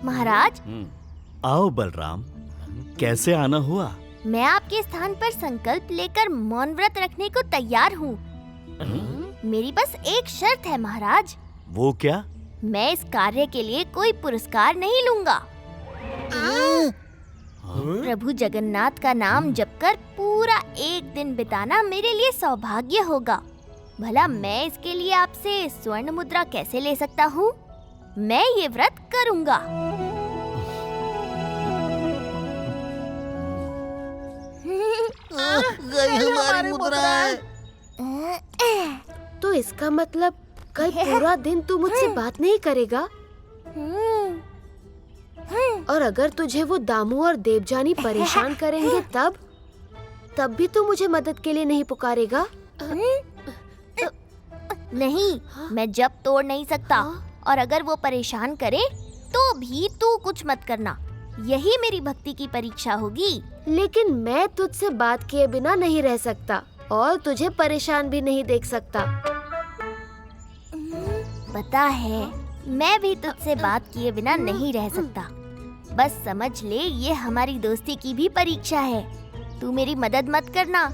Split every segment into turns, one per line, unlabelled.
महाराज,
आओ बलराम, कैसे आना हुआ?
मैं आपके स्थान पर संकल्प लेकर मौन व्रत रखने को तैयार हूँ। मेरी बस एक शर्त है महाराज।
वो क्या?
मैं इस कार्य के लिए कोई पुरस्कार नहीं लूंगा। प्रभु जगन्नाथ का नाम जपकर पूरा एक दिन बिताना मेरे लिए सौभाग्य होगा। भला मैं इसके लिए आपसे स्वर्ण मुद्रा कैसे ले सकता हूँ? मैं ये व्रत करूँगा।
गई हमारी मुद्राएं।
तो इसका मतलब कल पूरा दिन तू मुझसे बात नहीं करेगा? और अगर तुझे वो दामू और देवजानी परेशान करेंगे तब भी तू मुझे मदद के लिए नहीं पुकारेगा?
नहीं, मैं जब तोड़ नहीं सकता। और अगर वो परेशान करे तो भी तू कुछ मत करना। यही मेरी भक्ति की परीक्षा होगी।
लेकिन मैं तुझसे बात किए बिना नहीं रह सकता और तुझे परेशान भी नहीं देख सकता।
पता है, मैं भी तुझसे बात किए बिना नहीं रह सकता। बस समझ ले, ये हमारी दोस्ती की भी परीक्षा है। तू मेरी मदद मत करना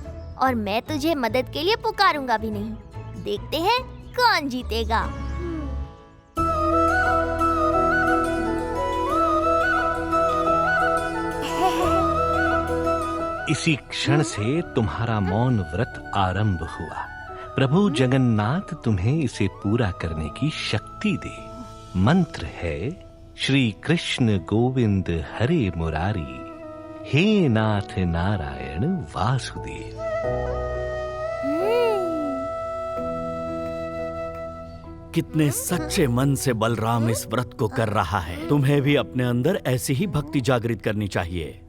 और मैं तुझे मदद के लिए पुकारूंगा भी नहीं। देखते हैं कौन जीतेगा।
इसी क्षण से तुम्हारा मौन व्रत आरंभ हुआ। प्रभु जगन्नाथ तुम्हें इसे पूरा करने की शक्ति दे। मंत्र है श्री कृष्ण गोविंद हरे मुरारी, हे नाथ नारायण वासुदेव।
कितने सच्चे मन से बलराम इस व्रत को कर रहा है। तुम्हें भी अपने अंदर ऐसी ही भक्ति जागृत करनी चाहिए।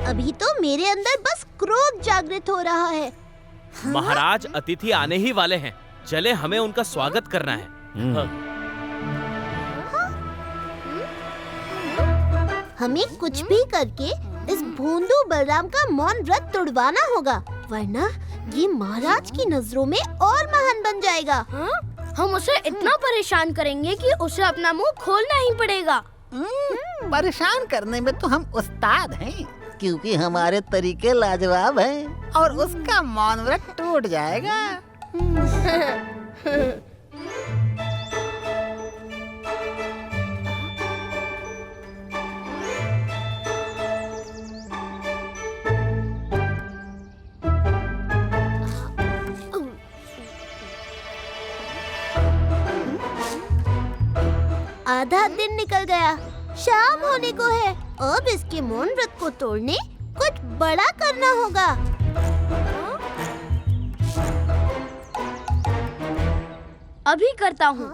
अभी तो मेरे अंदर बस क्रोध जागृत हो रहा है।
महाराज, अतिथि आने ही वाले हैं। चले, हमें उनका स्वागत करना है।
हमें कुछ भी करके इस भोंदू बलराम का मौन व्रत तोड़वाना होगा, वरना ये महाराज की नजरों में और महान बन जाएगा।
हम उसे इतना परेशान करेंगे कि उसे अपना मुंह खोलना ही पड़ेगा।
परेशान करने में तो हम उस्ताद हैं, क्योंकि हमारे तरीके लाजवाब हैं और उसका मौन व्रत टूट जाएगा।
आधा दिन निकल गया, शाम होने को है। अब इसके मौन व्रत को तोड़ने कुछ बड़ा करना होगा।
अभी करता हूँ।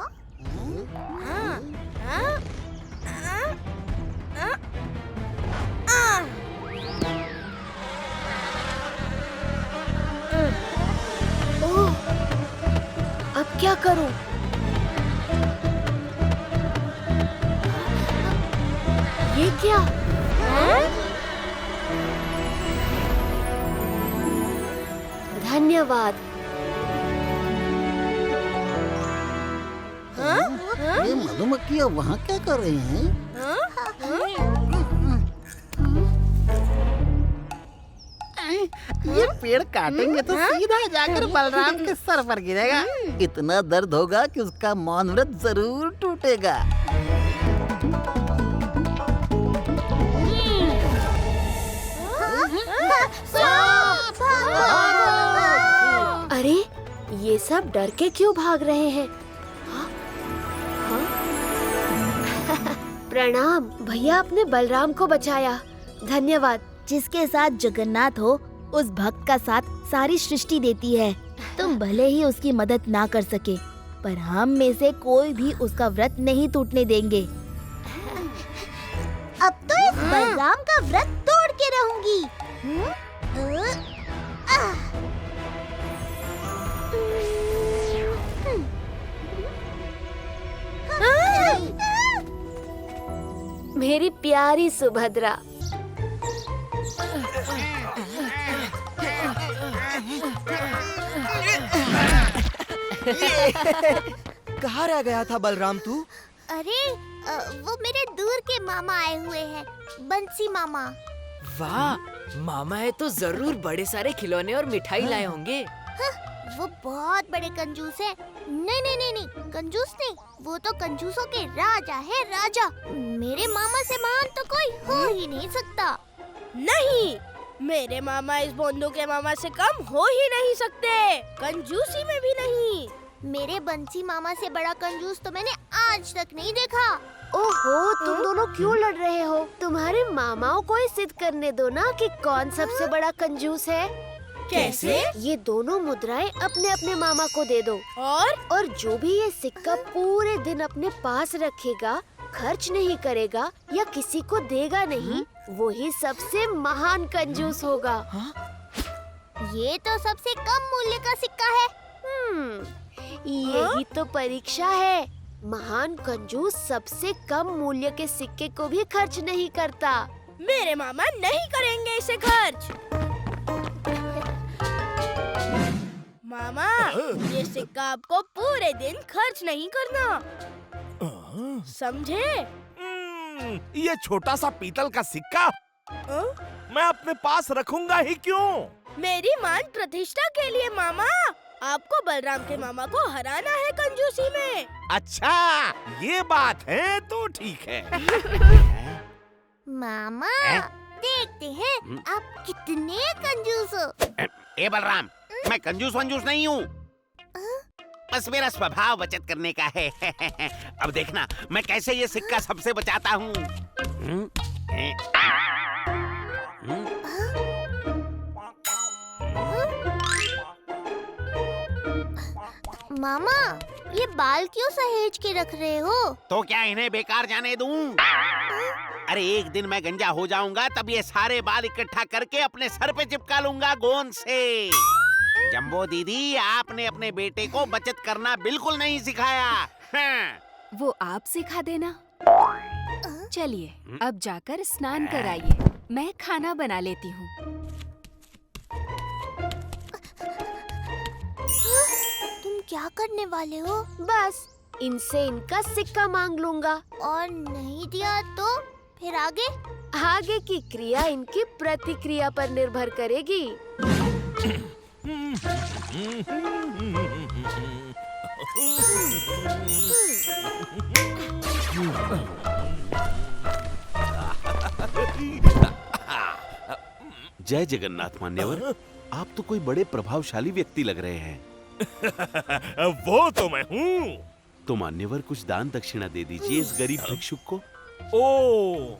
अब क्या करूं? ये क्या? धन्यवाद।
ये मधुमक्खियाँ वहाँ क्या कर रही हैं? ये पेड़ काटेंगे तो सीधा जाकर बलराम के सर पर गिरेगा। इतना दर्द होगा कि उसका मौन व्रत जरूर टूटेगा।
अरे, ये सब डर के क्यों भाग रहे हैं? प्रणाम भैया, आपने बलराम को बचाया। धन्यवाद।
जिसके साथ जगन्नाथ हो, उस भक्त का साथ सारी सृष्टि देती है। तुम भले ही उसकी मदद ना कर सके, पर हम में से कोई भी उसका व्रत नहीं टूटने देंगे।
अब तो इस बलराम का व्रत तोड़ के रहूंगी।
मेरी प्यारी सुभद्रा,
कहाँ रह गया था बलराम तू?
अरे वो मेरे दूर के मामा आए हुए हैं, बंसी मामा।
वाह, मामा है तो जरूर बड़े सारे खिलौने और मिठाई लाए होंगे।
वो बहुत बड़े कंजूस हैं। नहीं नहीं नहीं नहीं, कंजूस नहीं, वो तो कंजूसों के राजा है, राजा। मेरे मामा से महान तो कोई हो ही नहीं सकता।
नहीं, मेरे मामा इस बोंदू के मामा से कम हो ही नहीं सकते, कंजूसी में भी नहीं।
मेरे बंसी मामा से बड़ा कंजूस तो मैंने आज तक नहीं देखा।
ओहो, तुम दोनों क्यों लड़ रहे हो? तुम्हारे मामाओं को ही सिद्ध करने दो ना कि कौन सबसे बड़ा कंजूस है।
कैसे?
ये दोनों मुद्राएं अपने अपने मामा को दे दो, और जो भी ये सिक्का पूरे दिन अपने पास रखेगा, खर्च नहीं करेगा या किसी को देगा नहीं, वो ही सबसे महान कंजूस होगा।
ये तो सबसे कम मूल्य का सिक्का है।
यही तो परीक्षा है। महान कंजूस सबसे कम मूल्य के सिक्के को भी खर्च नहीं करता।
मेरे मामा नहीं करेंगे इसे खर्च। मामा, ये सिक्का आपको पूरे दिन खर्च नहीं करना, समझे?
ये छोटा सा पीतल का सिक्का मैं अपने पास रखूंगा ही क्यों?
मेरी मान प्रतिष्ठा के लिए मामा, आपको बलराम के मामा को हराना है कंजूसी में।
अच्छा, ये बात है तो ठीक है।
मामा, देखते हैं आप कितने कंजूस हो।
ए बलराम, मैं कंजूस वंजूस नहीं हूँ, बस मेरा स्वभाव बचत करने का है। अब देखना मैं कैसे ये सिक्का सबसे बचाता हूँ।
मामा, ये बाल क्यों सहेज के रख रहे हो?
तो क्या इन्हें बेकार जाने दूं? अरे एक दिन मैं गंजा हो जाऊंगा, तब ये सारे बाल इकट्ठा करके अपने सर पे चिपका लूंगा गोंद से। जम्बो दीदी, आपने अपने बेटे को बचत करना बिल्कुल नहीं सिखाया। हाँ।
वो आप सिखा देना। चलिए अब जाकर स्नान कराइए, मैं खाना बना लेती हूँ।
तुम क्या करने वाले हो?
बस इनसे इनका सिक्का मांग लूंगा।
और नहीं दिया तो फिर आगे?
आगे की क्रिया इनकी प्रतिक्रिया पर निर्भर करेगी।
जय जगन्नाथ मान्यवर, आप तो कोई बड़े प्रभावशाली व्यक्ति लग रहे हैं।
वो तो मैं हूँ।
तो मान्यवर कुछ दान दक्षिणा दे दीजिए इस गरीब भिक्षुक को।
ओ,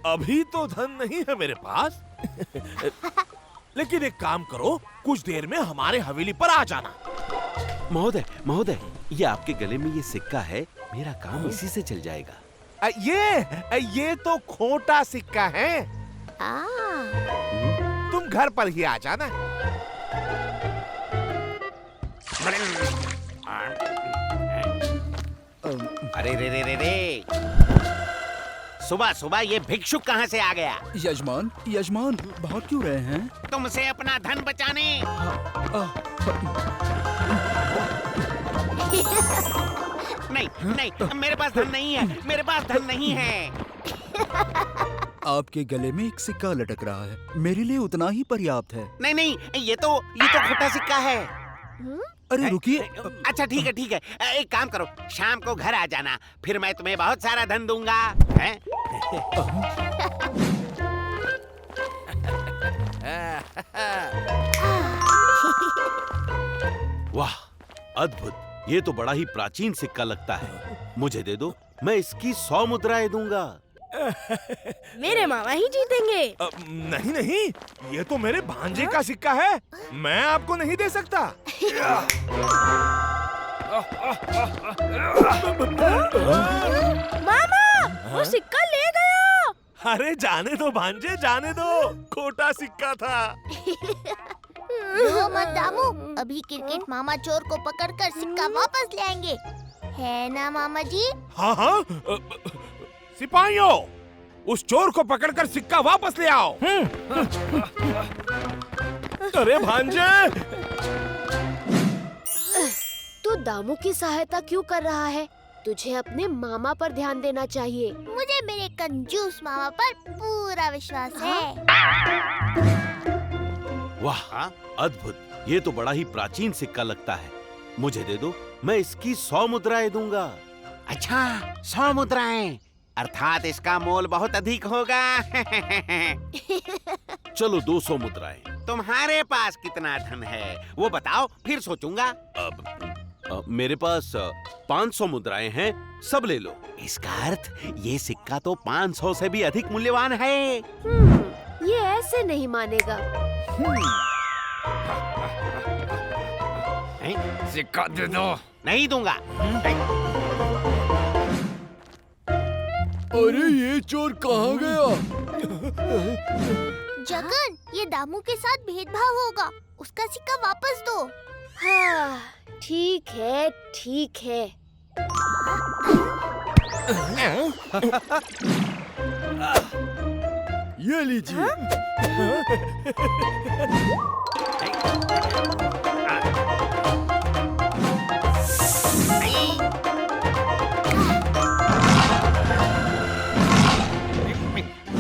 अभी तो धन नहीं है मेरे पास। लेकिन एक काम करो, कुछ देर में हमारे हवेली पर आ जाना।
महोदय, महोदय, ये आपके गले में ये सिक्का है, मेरा काम इसी से चल जाएगा।
ये तो खोटा सिक्का है। तुम घर पर ही आ जाना।
अरे रे रे रे रे, सुबह सुबह ये भिक्षुक कहाँ से आ गया?
यजमान, यजमान भाग क्यों रहे हैं?
तुमसे अपना धन बचाने। नहीं नहीं, मेरे पास धन नहीं है, मेरे पास धन नहीं है।
आपके गले में एक सिक्का लटक रहा है, मेरे लिए उतना ही पर्याप्त है।
नहीं नहीं, ये तो खोटा सिक्का है।
अरे रुकिए।
अच्छा ठीक है ठीक है, एक काम करो, शाम को घर आ जाना, फिर मैं तुम्हें बहुत सारा धन दूंगा। हैं?
वाह, अद्भुत, ये तो बड़ा ही प्राचीन सिक्का लगता है। मुझे दे दो, मैं इसकी 100 मुद्राएं दूंगा।
मेरे मामा ही जीतेंगे।
नहीं नहीं, ये तो मेरे भांजे का सिक्का है, मैं आपको नहीं दे सकता।
मामा, वो सिक्का ले गया।
अरे जाने दो भांजे, जाने दो, खोटा सिक्का था।
रो मत दामू, अभी क्रिकेट मामा चोर को पकड़कर सिक्का वापस ले आएंगे, है ना मामा जी?
हाँ हाँ, सिपाहियों, उस चोर को पकड़कर सिक्का वापस ले आओ। अरे भांजे,
तू दामू की सहायता क्यों कर रहा है? तुझे अपने मामा पर ध्यान देना चाहिए।
मुझे मेरे कंजूस मामा पर पूरा विश्वास है।
वाह, अद्भुत। ये तो बड़ा ही प्राचीन सिक्का लगता है। मुझे दे दो, मैं इसकी 100 मुद्राएं दूंगा।
अच्छा, 100 मुद्राएं, अर्थात इसका मोल बहुत अधिक होगा।
चलो 200 मुद्राएं।
तुम्हारे पास कितना धन है वो बताओ, फिर सोचूंगा।
मेरे पास 500 मुद्राएं हैं, सब ले लो।
इसका अर्थ ये सिक्का तो 500 से भी अधिक मूल्यवान है।
ये ऐसे नहीं मानेगा।
सिक्का दे दो।
नहीं दूंगा।
अरे ये चोर कहाँ गया?
जगन, ये दामू के साथ भेदभाव होगा। उसका सिक्का वापस दो।
हाँ, ठीक है, ठीक है।
ये लीजिए।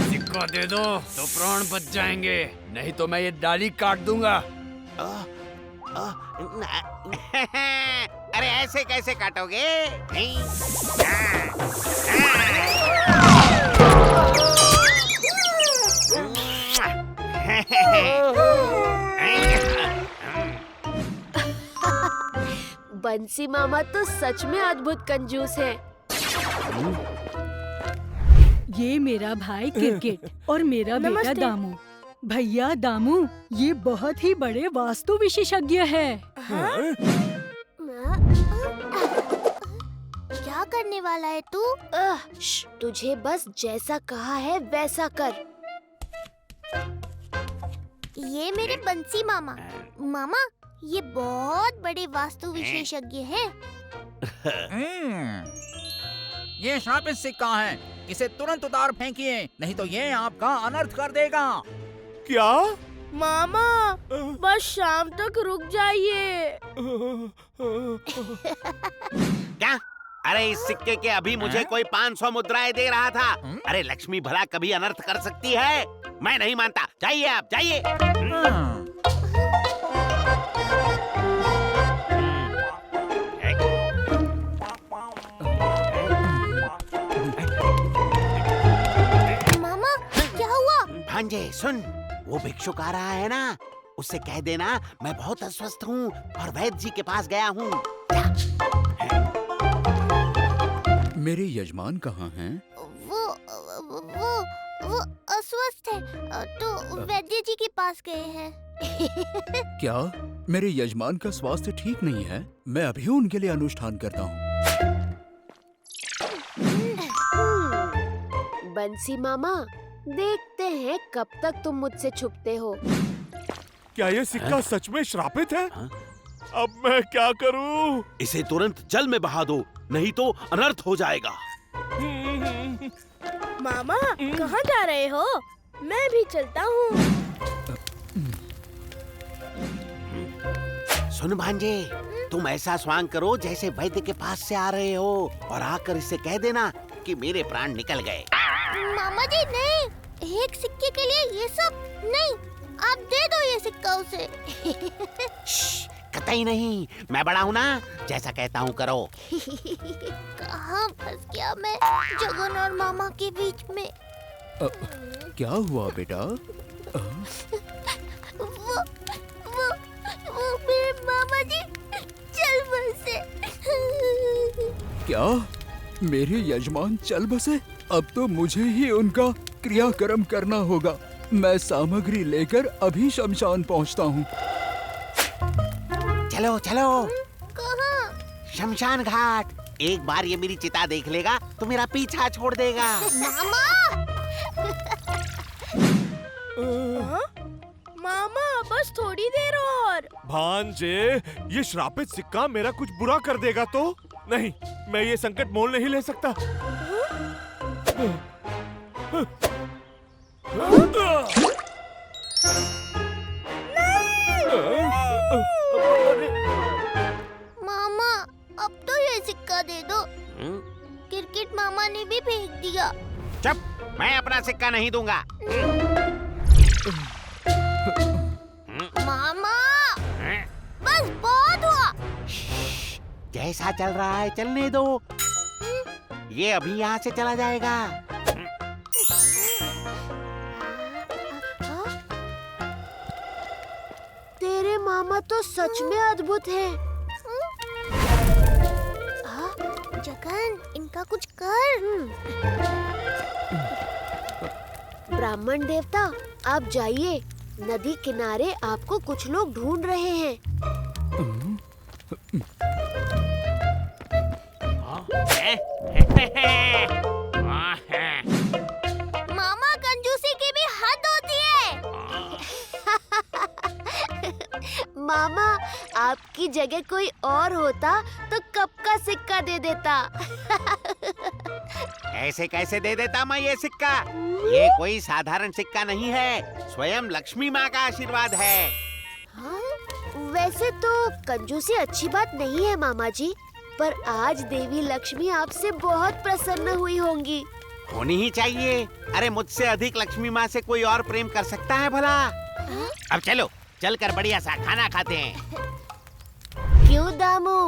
सिक्का दे दो तो प्राण बच जाएंगे, नहीं तो मैं ये डाली काट दूंगा।
अरे ऐसे कैसे काटोगे?
बंसी मामा तो सच में अद्भुत कंजूस है।
ये मेरा भाई क्रिकेट और मेरा बेटा दामू। भैया दामू, ये बहुत ही बड़े वास्तु विशेषज्ञ है।
क्या करने वाला है तू?
तुझे बस जैसा कहा है वैसा कर।
ये मेरे बंसी मामा। मामा, ये बहुत बड़े वास्तु विशेषज्ञ हैं।
ये शापित सिक्का है, इसे तुरंत उतार फेंकिए, नहीं तो ये आपका अनर्थ कर देगा।
क्या?
मामा, बस शाम तक रुक जाइए।
क्या? अरे इस सिक्के के अभी मुझे कोई 500 मुद्राएं दे रहा था। अरे लक्ष्मी भला कभी अनर्थ कर सकती है? मैं नहीं मानता। जाइए आप, जाइए।
मामा, क्या हुआ?
भांजे सुन, वो भिक्षुक आ रहा है ना, उससे कह देना मैं बहुत अस्वस्थ हूँ और वैद्य जी के पास गया हूँ।
मेरे यजमान कहाँ हैं?
वो अस्वस्थ है, तो वैद्य जी के पास गए हैं।
क्या मेरे यजमान का स्वास्थ्य ठीक नहीं है? मैं अभी उनके लिए अनुष्ठान करता हूँ।
बंसी मामा, देखते हैं कब तक तुम मुझसे छुपते हो।
क्या ये सिक्का सच में श्रापित है? अब मैं क्या करूं?
इसे तुरंत जल में बहा दो, नहीं तो अनर्थ हो जाएगा।
मामा, कहाँ जा रहे हो? मैं भी चलता हूँ।
सुन भांजे, तुम ऐसा स्वांग करो जैसे वैद्य के पास से आ रहे हो और आकर इससे कह देना कि मेरे प्राण निकल गए।
मामा जी नहीं, एक सिक्के के लिए ये सब नहीं। आप दे दो ये सिक्का उसे।
कतई नहीं, मैं बड़ा हूँ ना, जैसा कहता हूँ करो।
कहाँ फंस गया मैं जगन और मामा के बीच में।
क्या हुआ बेटा?
वो मेरे मामा जी चल बसे।
क्या मेरे यजमान चल बसे? अब तो मुझे ही उनका क्रियाक्रम करना होगा। मैं सामग्री लेकर अभी शमशान पहुंचता हूँ।
चलो चलो।
कहाँ?
शमशान घाट। एक बार ये मेरी चिता देख लेगा तो मेरा पीछा छोड़ देगा।
मामा!
मामा, बस थोड़ी देर और।
भांजे, ये श्रापित सिक्का मेरा कुछ बुरा कर देगा तो? नहीं, मैं ये संकट मोल नहीं ले सकता।
मामा, अब तो दो ये सिक्का दे दो। क्रिकेट मामा ने भी फेंक दिया।
चुप, मैं अपना सिक्का नहीं दूंगा।
मामा बस बहुत हुआ।
जैसा चल रहा है चलने दो, ये अभी यहाँ से चला जाएगा।
तेरे मामा तो सच में अद्भुत हैं।
जगन, इनका कुछ कर।
ब्राह्मण देवता, आप जाइए, नदी किनारे आपको कुछ लोग ढूंढ रहे हैं।
मामा, कंजूसी की भी हद होती है।
मामा, आपकी जगह कोई और होता तो कब का सिक्का दे देता।
ऐसे कैसे दे देता मैं ये सिक्का? ये कोई साधारण सिक्का नहीं है, स्वयं लक्ष्मी माँ का आशीर्वाद है।
वैसे तो कंजूसी अच्छी बात नहीं है मामा जी, पर आज देवी लक्ष्मी आपसे बहुत प्रसन्न हुई होंगी।
होनी ही चाहिए। अरे मुझसे अधिक लक्ष्मी माँ से कोई और प्रेम कर सकता है भला? अब चलो, चलकर बढ़िया सा खाना खाते हैं।
क्यों दामू,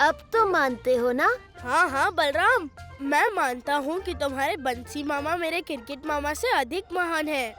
अब तो मानते हो ना?
हाँ हाँ बलराम, मैं मानता हूँ कि तुम्हारे बंसी मामा मेरे क्रिकेट मामा से अधिक महान है।